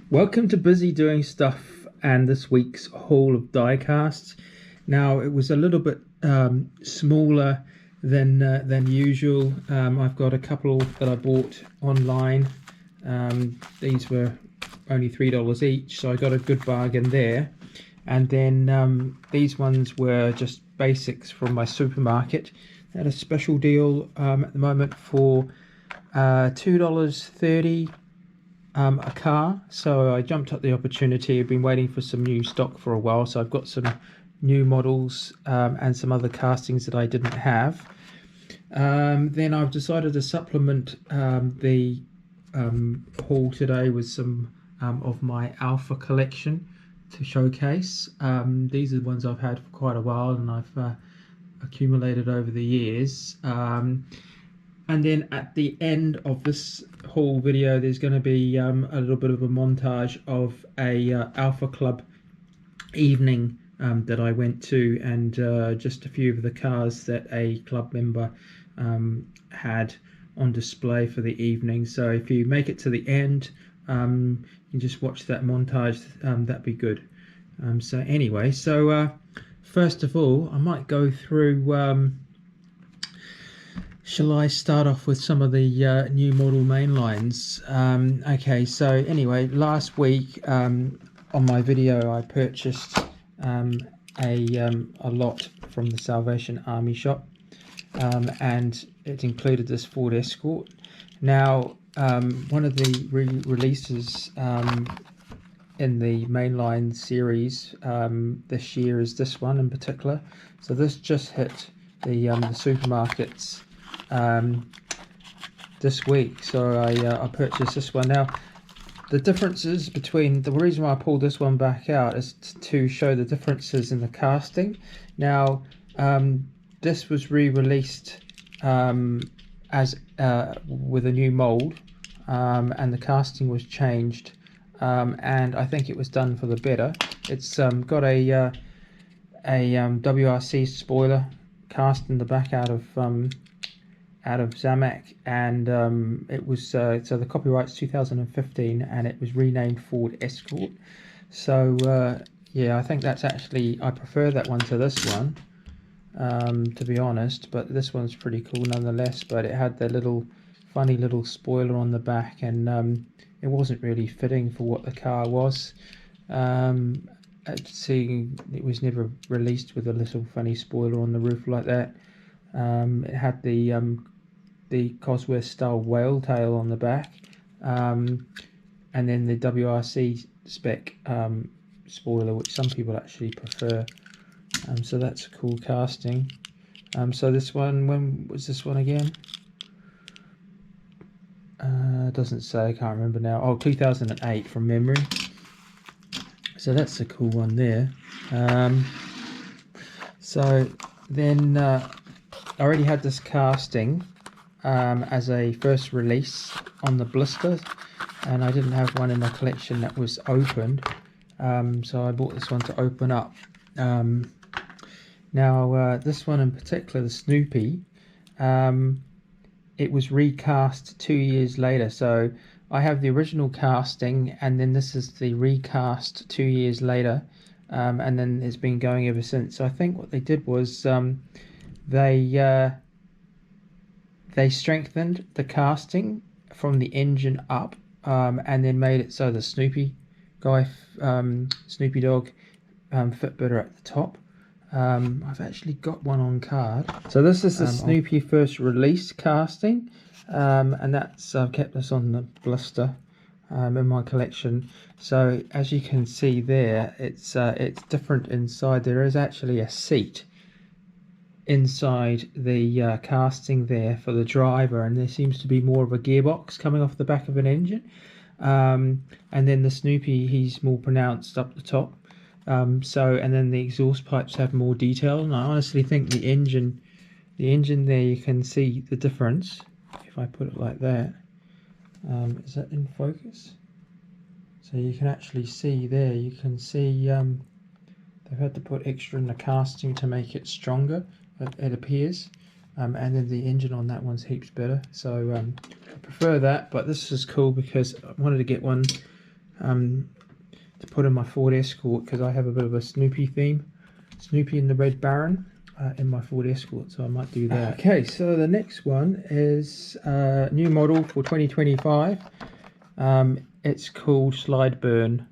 Welcome to Busy Doing Stuff and this week's haul of diecasts. Now it was a little bit smaller than usual. I've got a couple that I bought online. These were only $3 each, so I got a good bargain there. And then these ones were just basics from my supermarket. They had a special deal at the moment for $2.30 a car, so I jumped at the opportunity. I've been waiting for some new stock for a while, so I've got some new models and some other castings that I didn't have. Then I've decided to supplement the haul today with some of my Alfa collection to showcase. These are the ones I've had for quite a while and I've accumulated over the years. And then at the end of this whole video, there's going to be a little bit of a montage of a Alfa Club evening that I went to, and just a few of the cars that a club member had on display for the evening. So if you make it to the end, you just watch that montage, that'd be good. So anyway, first of all, I might go through. Shall I start off with some of the new model mainlines? Okay, so anyway, last week on my video I purchased a lot from the Salvation Army shop, and it included this Ford Escort. Now, one of the releases in the mainline series this year is this one in particular. So this just hit the supermarkets this week, so I purchased this one. Now the differences between the reason why I pulled this one back out is to show the differences in the casting. Now this was re-released as with a new mold, and the casting was changed, and I think it was done for the better. It's got a WRC spoiler cast in the back out of Zamac, and it was so the copyright's 2015 and it was renamed Ford Escort. So yeah, I think that's actually, I prefer that one to this one, to be honest, but this one's pretty cool nonetheless. But it had the funny little spoiler on the back, and it wasn't really fitting for what the car was. Seeing it was never released with a little funny spoiler on the roof like that. It had the Cosworth style whale tail on the back, and then the WRC spec spoiler, which some people actually prefer. So that's a cool casting. So this one, when was this one again? Doesn't say, I can't remember now. Oh, 2008 from memory. So that's a cool one there. So then I already had this casting as a first release on the blister, and I didn't have one in my collection that was opened, so I bought this one to open up. Now this one in particular, the Snoopy, it was recast 2 years later. So I have the original casting, and then this is the recast 2 years later, and then it's been going ever since. So I think what they did was they strengthened the casting from the engine up, and then made it so the Snoopy dog fit better at the top. I've actually got one on card. So this is the Snoopy first release casting, and that's I've kept this on the blister in my collection. So as you can see there, it's different inside. There is actually a seat inside the casting there for the driver, and there seems to be more of a gearbox coming off the back of an engine, and then the Snoopy, he's more pronounced up the top. And then the exhaust pipes have more detail, and I honestly think the engine there, you can see the difference if I put it like that. Is that in focus? So you can actually see there, you can see they've had to put extra in the casting to make it stronger, it appears, and then the engine on that one's heaps better. So I prefer that, but this is cool because I wanted to get one to put in my Ford Escort, because I have a bit of a Snoopy theme, Snoopy and the Red Baron, in my Ford Escort, so I might do that. Okay, so the next one is a new model for 2025. It's called Slide Burn.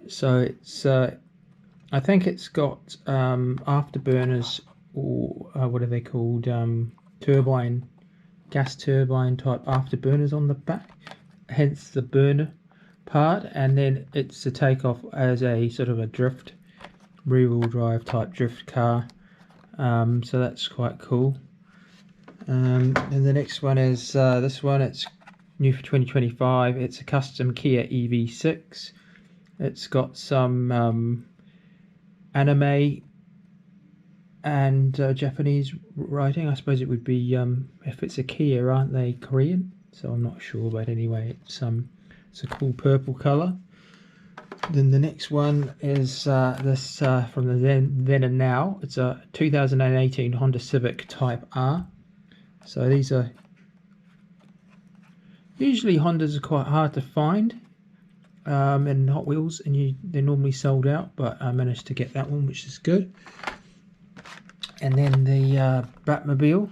So it's I think it's got afterburners, or what are they called, turbine, gas turbine type afterburners on the back, hence the burner part, and then it's a takeoff as a sort of a drift, rear-wheel drive type drift car. So that's quite cool. And the next one is this one. It's new for 2025. It's a custom Kia EV6. It's got some anime and Japanese writing. I suppose it would be, if it's a Kia, aren't they Korean? So I'm not sure, but anyway, it's a cool purple colour. Then the next one is this from the then and now. It's a 2018 Honda Civic Type R. So these are usually, Hondas are quite hard to find in Hot Wheels, and they're normally sold out, but I managed to get that one, which is good. And then the Batmobile,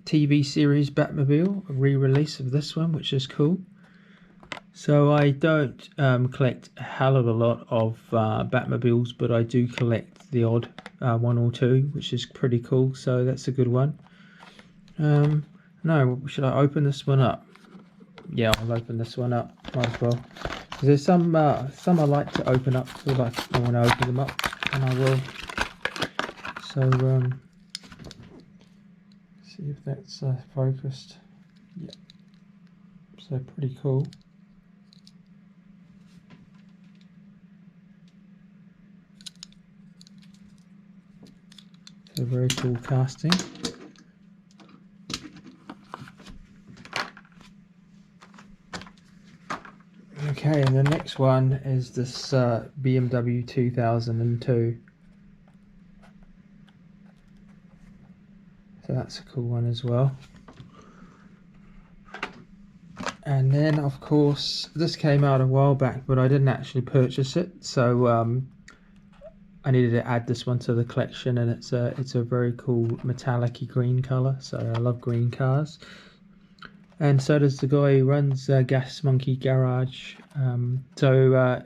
TV series Batmobile, a re-release of this one, which is cool. So I don't collect a hell of a lot of Batmobiles, but I do collect the odd one or two, which is pretty cool. So that's a good one. No, should I open this one up? Yeah, I'll open this one up. Might as well. There's some I like to open up. So I want to open them up, and I will. So see if that's focused. Yeah. So pretty cool. So very cool casting. Okay, and the next one is this BMW 2002. So that's a cool one as well. And then, of course, this came out a while back, but I didn't actually purchase it. So I needed to add this one to the collection, and it's a very cool metallic-y green colour. So I love green cars. And so does the guy who runs Gas Monkey Garage.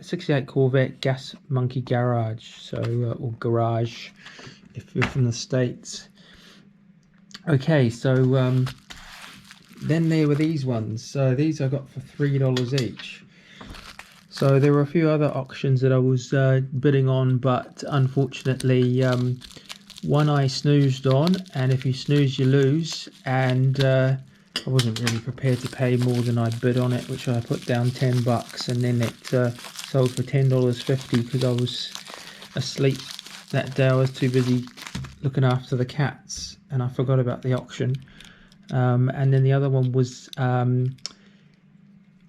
68 Corvette Gas Monkey Garage, so or Garage if you're from the States. Okay, so then there were these ones. So these I got for $3 each. So there were a few other auctions that I was bidding on, but unfortunately one I snoozed on, and if you snooze you lose, and I wasn't really prepared to pay more than I bid on it, which I put down $10, and then it sold for $10.50 because I was asleep that day. I was too busy looking after the cats, and I forgot about the auction. And then the other one was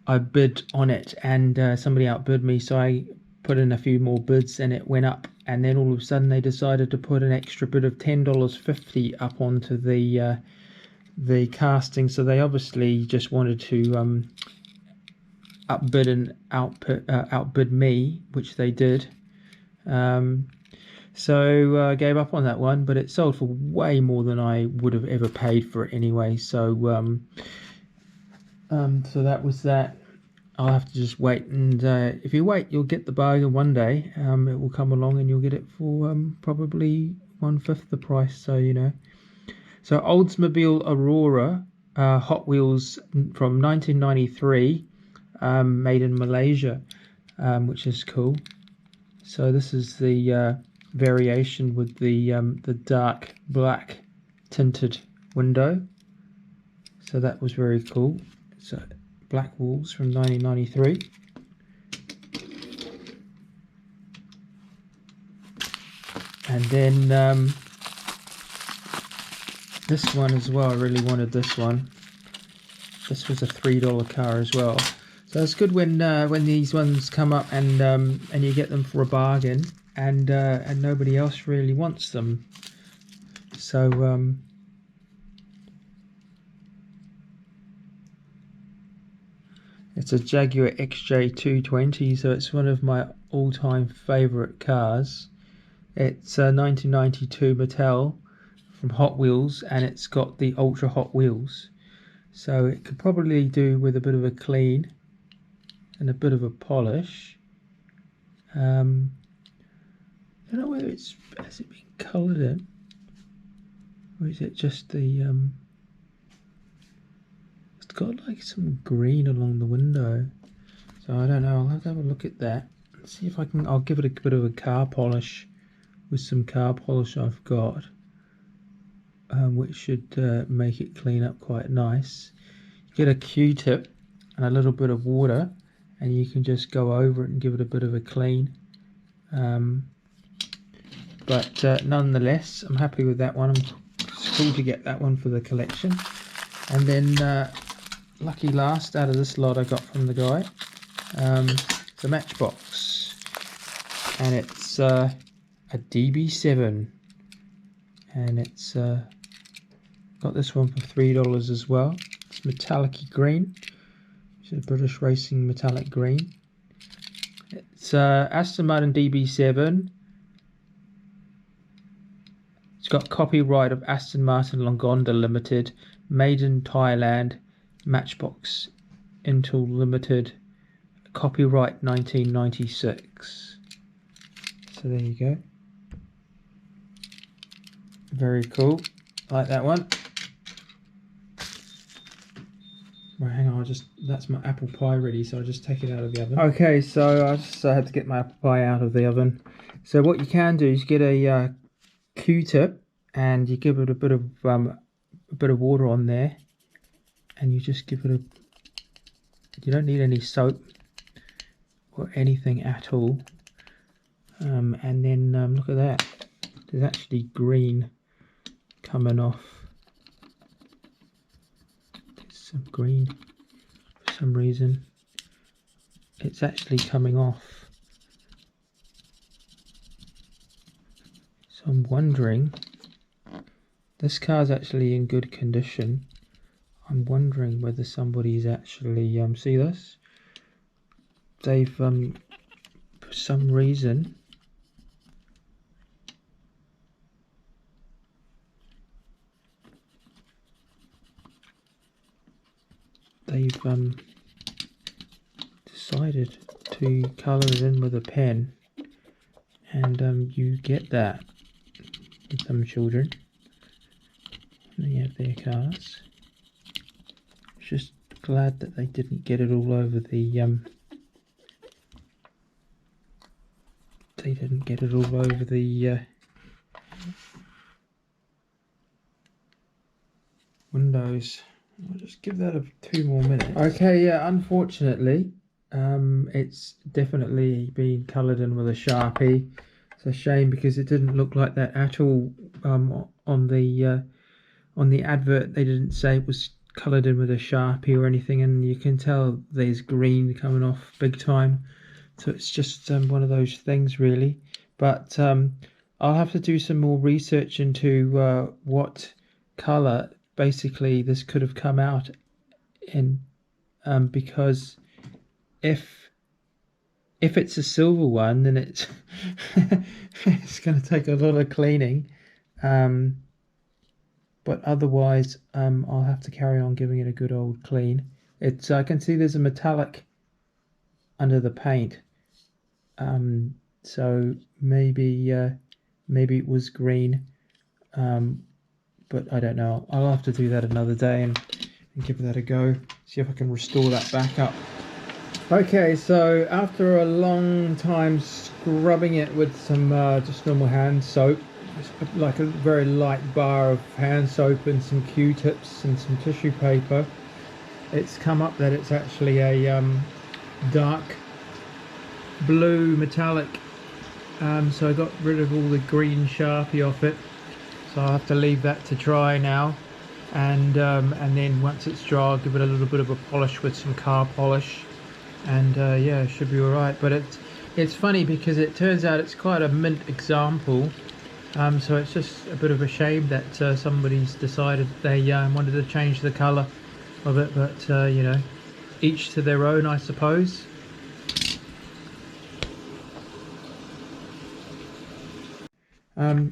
I bid on it, and somebody outbid me, so I put in a few more bids, and it went up. And then all of a sudden they decided to put an extra bid of $10.50 up onto the casting. So they obviously just wanted to outbid and outbid me, which they did. So I gave up on that one, but it sold for way more than I would have ever paid for it anyway. So so that was that. I'll have to just wait, and if you wait, you'll get the bargain one day. It will come along, and you'll get it for probably 1/5 the price. So you know. So Oldsmobile Aurora Hot Wheels from 1993, made in Malaysia, which is cool. So this is the variation with the dark black tinted window. So that was very cool. So black walls from 1993. And then this one as well. I really wanted this one. This was a $3 car as well. So it's good when these ones come up and you get them for a bargain, and nobody else really wants them. So It's a Jaguar XJ220, so it's one of my all-time favourite cars. It's a 1992 Mattel from Hot Wheels, and it's got the ultra hot wheels. So it could probably do with a bit of a clean and a bit of a polish. I don't know whether has it been coloured in, or is it just the it's got like some green along the window. So I don't know, I'll have to have a look at that and see if I'll give it a bit of a car polish with some car polish I've got, which should make it clean up quite nice. Get a Q-tip and a little bit of water, and you can just go over it and give it a bit of a clean. But nonetheless, I'm happy with that one. It's cool to get that one for the collection. And then lucky last out of this lot I got from the guy, the Matchbox, and it's a DB7, and it's got this one for $3 as well. It's metallic-y green. It's a British Racing metallic green. It's Aston Martin DB7. It's got copyright of Aston Martin Longonda Limited, made in Thailand, Matchbox Intel Limited, copyright 1996. So there you go. Very cool. I like that one. Right, hang on, that's my apple pie ready, so I'll just take it out of the oven. Okay, so I just had to get my apple pie out of the oven. So what you can do is get a Q-tip, and you give it a bit of water on there, and you just give it you don't need any soap or anything at all. And then look at that. There's actually green coming off. Some green for some reason. It's actually coming off. So I'm wondering, this car's actually in good condition. I'm wondering whether somebody's actually see this? They've for some reason they've decided to colour it in with a pen, and you get that with some children. They have their cars. Just glad that they didn't get it all over the windows. I'll just give that 2 more minutes. Okay, yeah, unfortunately, it's definitely been coloured in with a Sharpie. It's a shame because it didn't look like that at all. On the advert, they didn't say it was coloured in with a Sharpie or anything, and you can tell there's green coming off big time. So it's just one of those things, really. But I'll have to do some more research into what colour basically this could have come out in, because if it's a silver one, then it's it's going to take a lot of cleaning. But otherwise, I'll have to carry on giving it a good old clean. It's I can see there's a metallic under the paint, so maybe it was green, but I don't know. I'll have to do that another day and give that a go. See if I can restore that back up. Okay, so after a long time scrubbing it with some just normal hand soap, like a very light bar of hand soap and some Q-tips and some tissue paper, it's come up that it's actually a dark blue metallic. So I got rid of all the green Sharpie off it, so I'll have to leave that to dry now, and then once it's dry I'll give it a little bit of a polish with some car polish, and yeah, it should be alright. But it's funny because it turns out it's quite a mint example. So it's just a bit of a shame that somebody's decided they wanted to change the colour of it, but you know, each to their own, I suppose.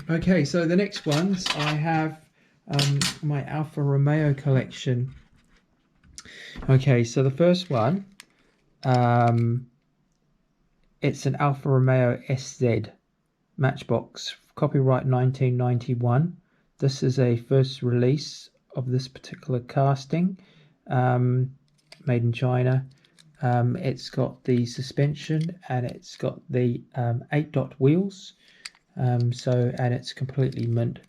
Okay, so the next ones I have my Alfa Romeo collection. Okay, so the first one, it's an Alfa Romeo SZ Matchbox, copyright 1991. This is a first release of this particular casting, made in China. It's got the suspension and it's got the 8-dot wheels. And it's completely mint.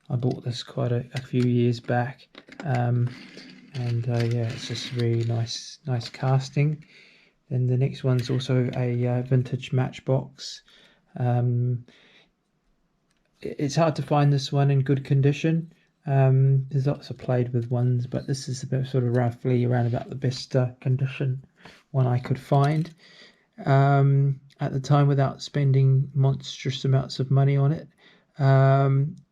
I bought this quite a few years back, and yeah, it's just really nice casting. Then the next one's also a vintage Matchbox. It's hard to find this one in good condition. There's lots of played with ones, but this is about sort of roughly around about the best condition one I could find at the time without spending monstrous amounts of money on it.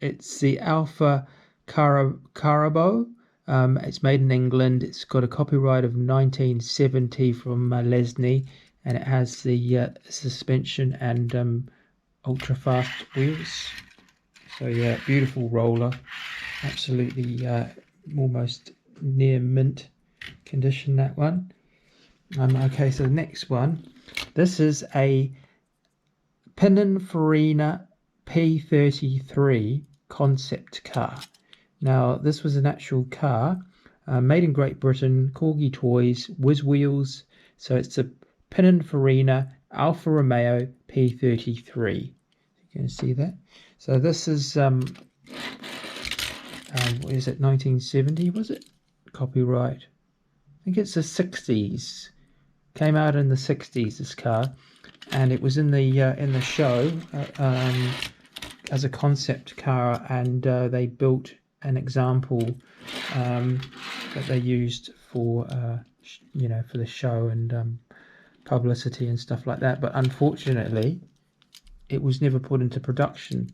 It's the Alfa Carabo. It's made in England. It's got a copyright of 1970 from Lesney, and it has the suspension and ultra fast wheels. So yeah, beautiful roller, absolutely almost near mint condition, that one. Okay, so the next one, this is a Pininfarina P33 concept car. Now, this was an actual car made in Great Britain, Corgi Toys, Whiz Wheels. So it's a Pininfarina Alfa Romeo P33. You can see that. So this is what is it, 1970? Was it? Copyright. I think it's the 60s. Came out in the 60s, this car, and it was in the show as a concept car, and they built an example that they used for for the show and publicity and stuff like that. But unfortunately, it was never put into production.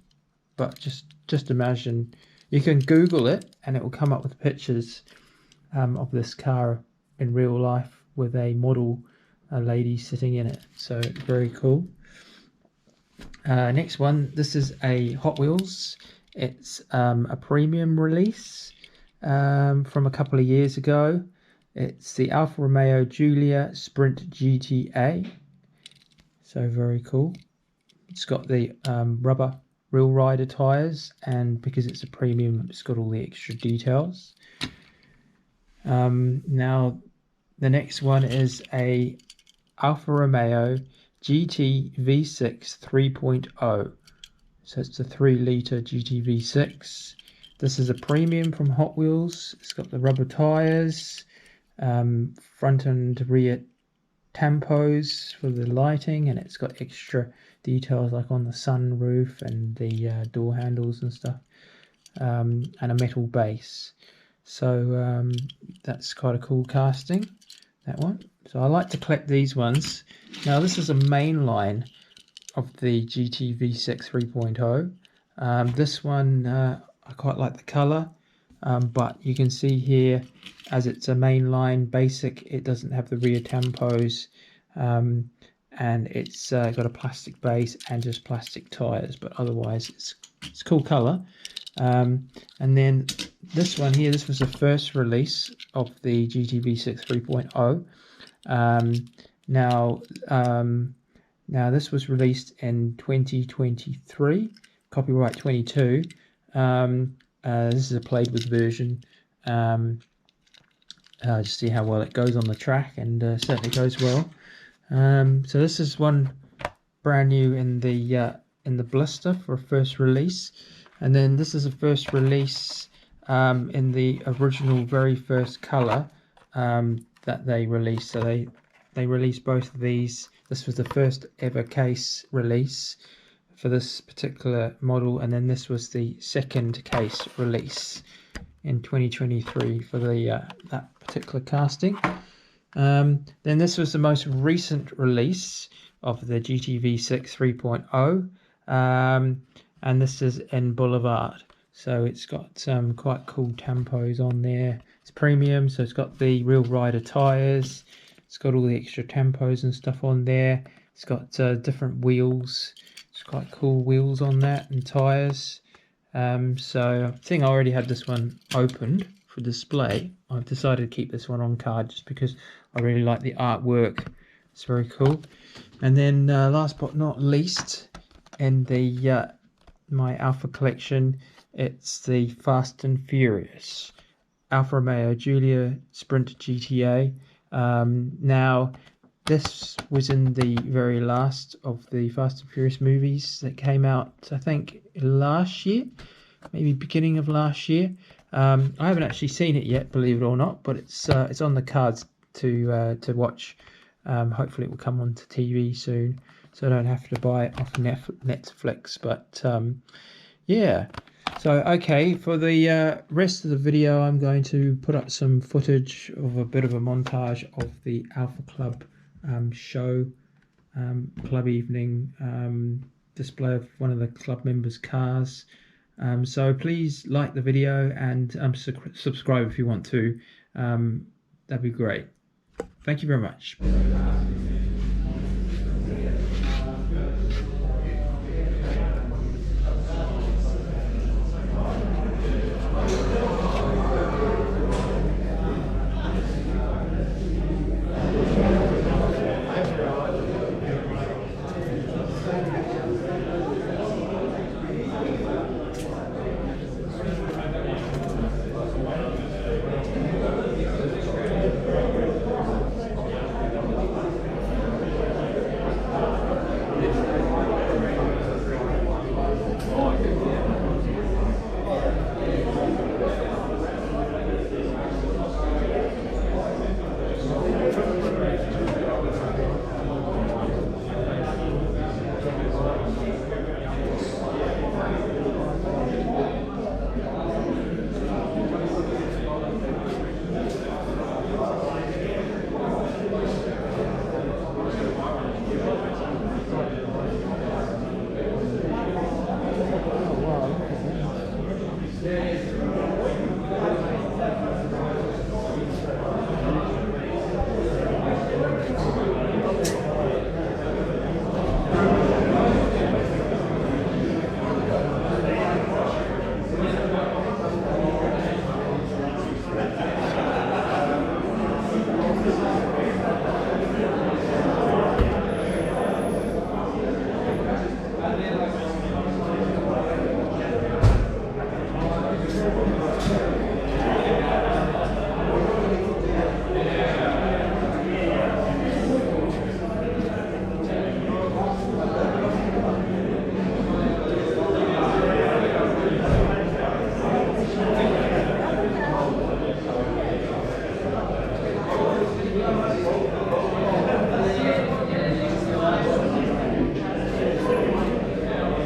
But just imagine, you can Google it and it will come up with pictures of this car in real life with a model, a lady sitting in it. So very cool. Next one, this is a Hot Wheels. It's a premium release from a couple of years ago. It's the Alfa Romeo Giulia Sprint GTA. So very cool. It's got the rubber real rider tires, and because it's a premium, it's got all the extra details. Now the next one is a Alfa Romeo GT V6 3.0. So it's a 3-litre GT V6. This is a premium from Hot Wheels. It's got the rubber tyres, front and rear tampos for the lighting, and it's got extra details like on the sunroof and the door handles and stuff, and a metal base. So that's quite a cool casting, that one. So I like to collect these ones. Now this is a mainline of the GT V6 3.0. This one I quite like the colour, but you can see here, as it's a mainline basic, it doesn't have the rear tampos, and it's got a plastic base and just plastic tyres, but otherwise it's cool colour. And then this one here, this was the first release of the GT V6 3.0. Now this was released in 2023, copyright 22. This is a played with version. Just see how well it goes on the track, and certainly goes well. So this is one brand new in the blister for a first release, and then this is a first release in the original very first color that they released. So they released both of these. This was the first ever case release for this particular model, and then this was the second case release in 2023 for the that particular casting. Then this was the most recent release of the GT V6 3.0, and this is in Boulevard. So it's got some quite cool tampos on there. It's premium, so it's got the real rider tires. It's got all the extra tempos and stuff on there. It's got different wheels. It's quite cool wheels on that, and tires. So I think I already had this one opened for display. I've decided to keep this one on card just because I really like the artwork. It's very cool. And then last but not least, in the my Alfa collection, it's the Fast and Furious Alfa Romeo Giulia Sprint GTA. Now, this was in the very last of the Fast and Furious movies that came out, I think, last year, maybe beginning of last year. I haven't actually seen it yet, believe it or not, but it's on the cards to watch. Hopefully, it will come onto TV soon, so I don't have to buy it off Netflix. But yeah. So, okay, for the rest of the video, I'm going to put up some footage of a bit of a montage of the Alfa Club show, club evening display of one of the club members' cars. So please like the video and subscribe if you want to. That'd be great. Thank you very much.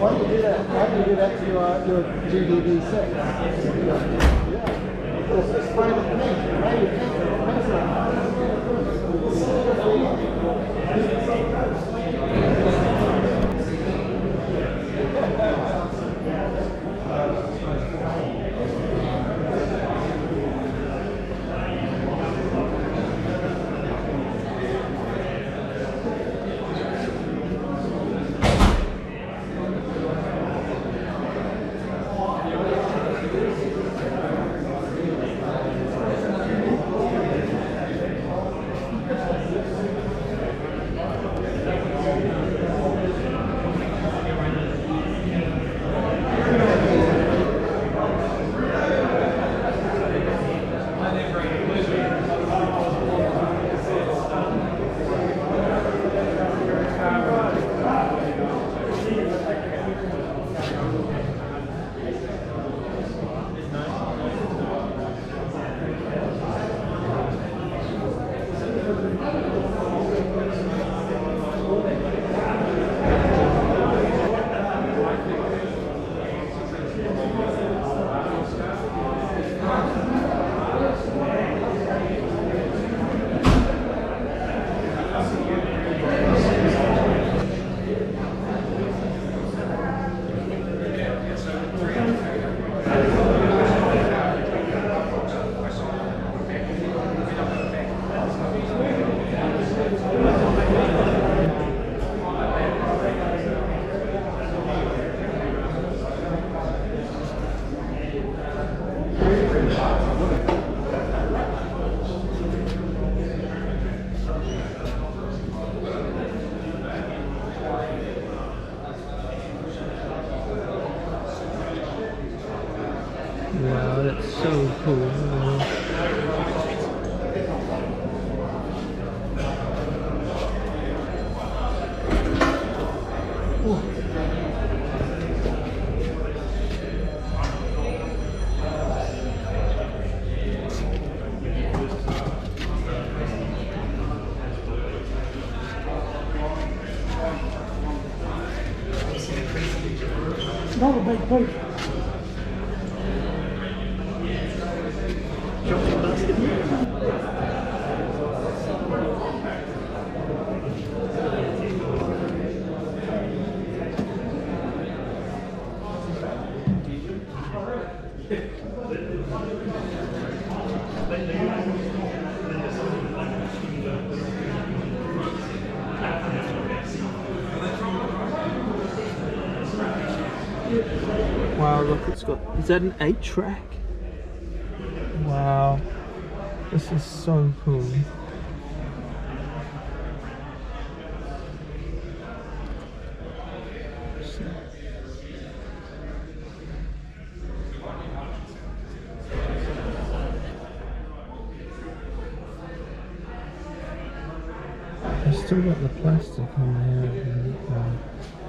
Why don't you do that? Why don't you do that to your GDB6? Yeah. It's private paint. Right? You can't paint that's so cool. Not a big piece. Wow, look, it's got, is that an 8-track? Wow, this is so cool. I've still got the plastic on there.